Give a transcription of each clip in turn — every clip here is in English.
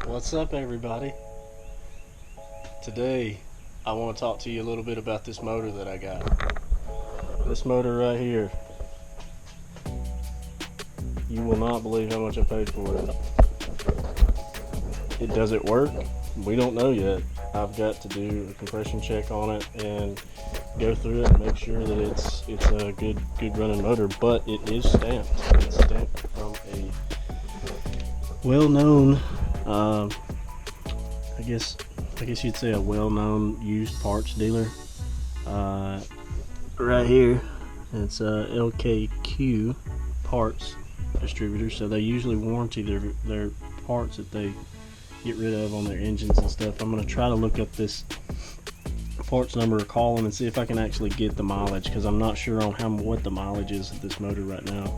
What's up, everybody? Today I want to talk to you a little bit about this motor that I got. This motor right here. You will not believe how much I paid for it. Does it work? We don't know yet. I've got to do a compression check on it and go through it and make sure that it's a good running motor, but it is stamped. It's stamped from a well-known I guess you'd say a well-known used parts dealer. Right here, it's a LKQ parts distributor, so they usually warranty their parts that they get rid of on their engines and stuff. I'm going to try to look up this parts number or call them and see if I can actually get the mileage, because I'm not sure on what the mileage is of this motor right now.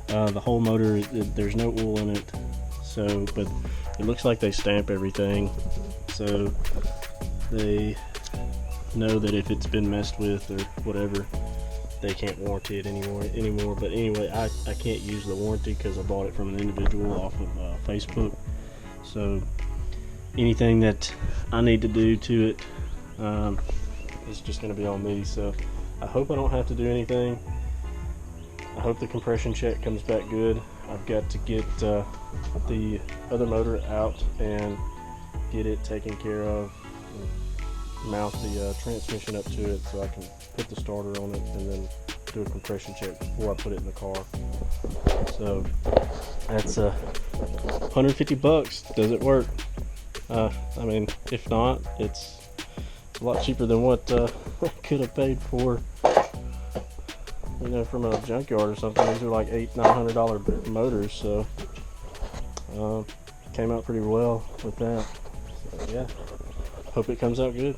The whole motor, there's no oil in it, so but it looks like they stamp everything, so they know that if it's been messed with or whatever, they can't warranty it anymore. But anyway, I can't use the warranty because I bought it from an individual off of Facebook. So anything that I need to do to it, it's just going to be on me. So I hope I don't have to do anything. I hope the compression check comes back good. I've got to get the other motor out and get it taken care of, and mount the transmission up to it so I can put the starter on it and then do a compression check before I put it in the car. So that's $150. Does it work? I mean, if not, it's a lot cheaper than what I could have paid for, you know, from a junkyard or something. These are like $800-900 motors, so came out pretty well with that. So yeah, hope it comes out good.